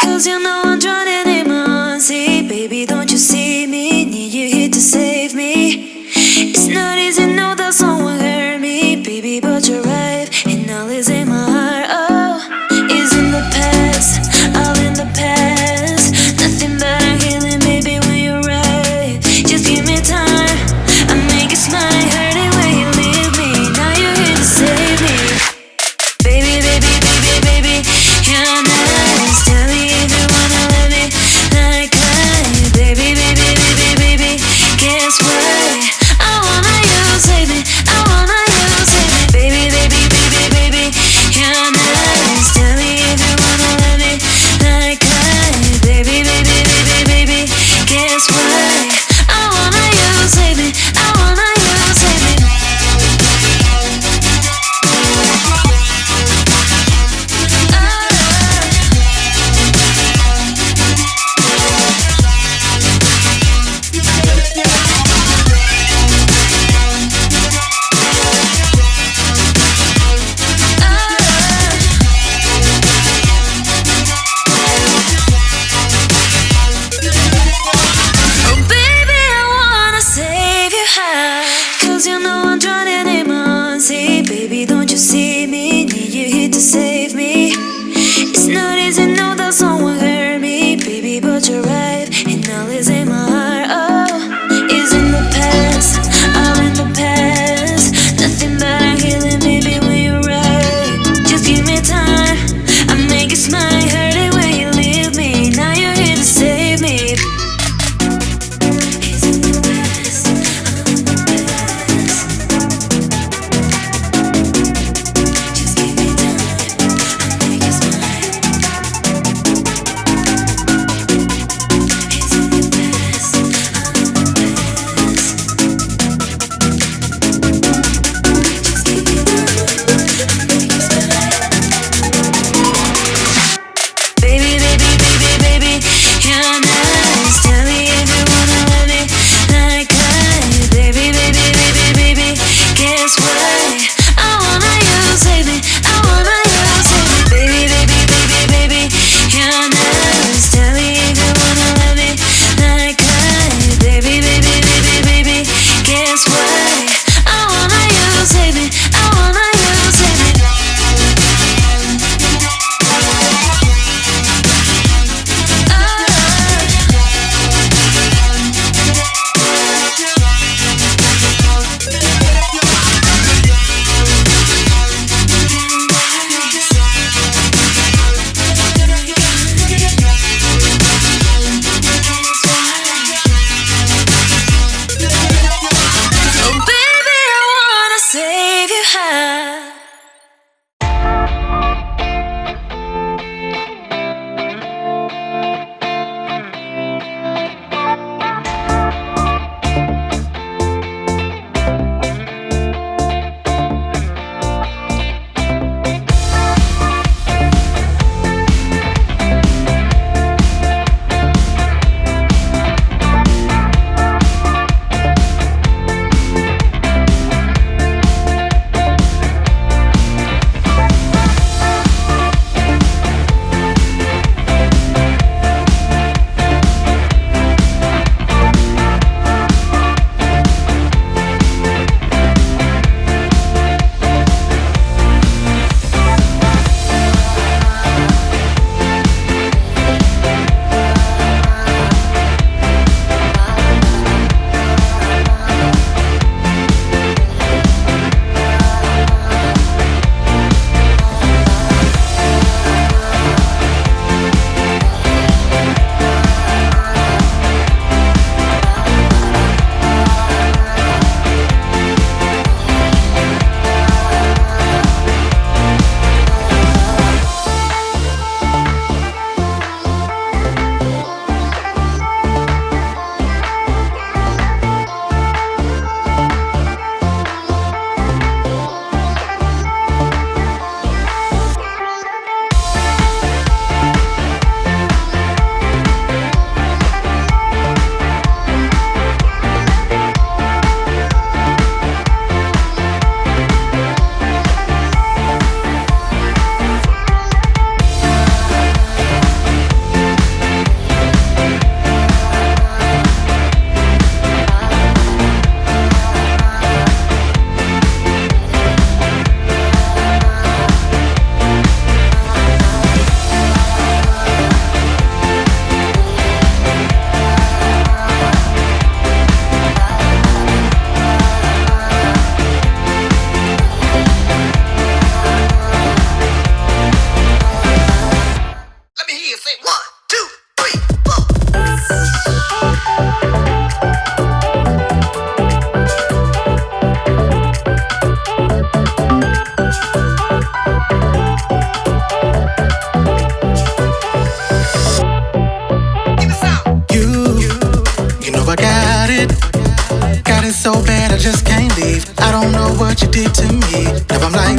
Cause you know I'm drowning in my own sea. Baby, don't you see me? Need you here to save me. It's not easy, know that someone hurt me, baby, but you're right, and all is in my heart. Oh, is in the past, all in the past. Nothing but a healing, baby, when you're right. Just give me time, I make it smile. Hurting when you leave me, now you're here to save me. Baby, baby, baby, baby, you're nice. Tell me if you wanna let me like I, baby.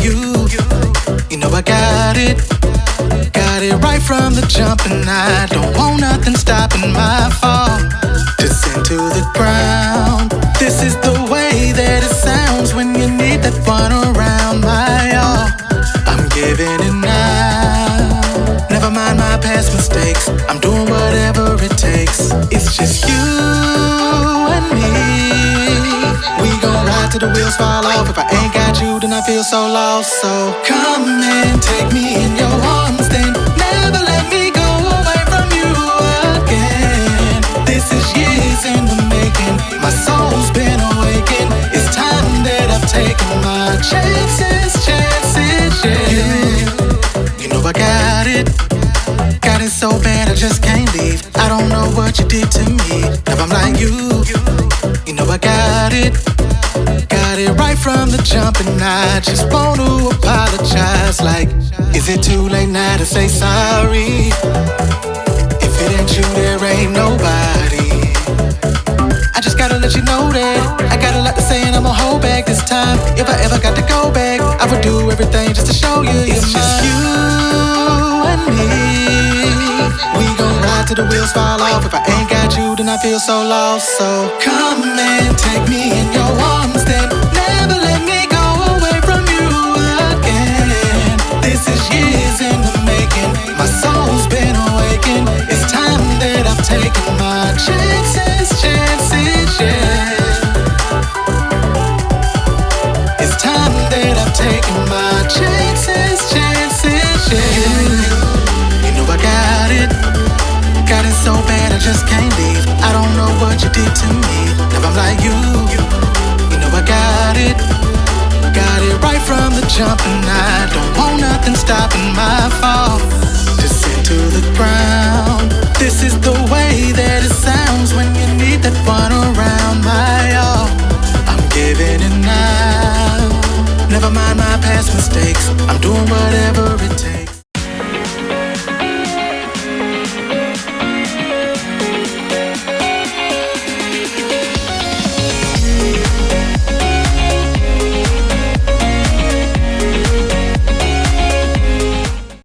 You know I got it. Got it right from the jump, and I don't want nothing stopping my fall. Descend to the ground. This is the way that it sounds when you need that one around, my all. I'm giving it now. Never mind my past mistakes. I'm doing whatever it takes. It's just you and me. We gon' ride till the wheels fall off. If I ain't got you, then I feel so lost. So come and take me in your arms, then never let me go away from you again. This is years in the making. My soul's been awakened. It's time that I've taken my chances, yeah. You know I got it. Got it so bad I just can't leave. I don't know what you did to me. Now I'm like you. You know I got it. Got it right from the jump, and I just want to apologize. Like, is it too late now to say sorry? If it ain't you, there ain't nobody. I just gotta let you know that I got a lot to say, and I'ma hold back this time. If I ever got to go back, I would do everything just to show you it's just you and me. We gon' ride till the wheels fall off. If I ain't got you, then I feel so lost. So come and take me in your arms, then never let me go away from you again. This is years in the making. My soul's been awakened. It's time that I've taken my chances, yeah. It's time that I've taken my chances, yeah. You know I got it. Got it so bad I just can't leave. I don't know what you did to me. Now I'm like you. You know I got it. Got it right from the jump, and I don't want nothing stopping my fall. Descend to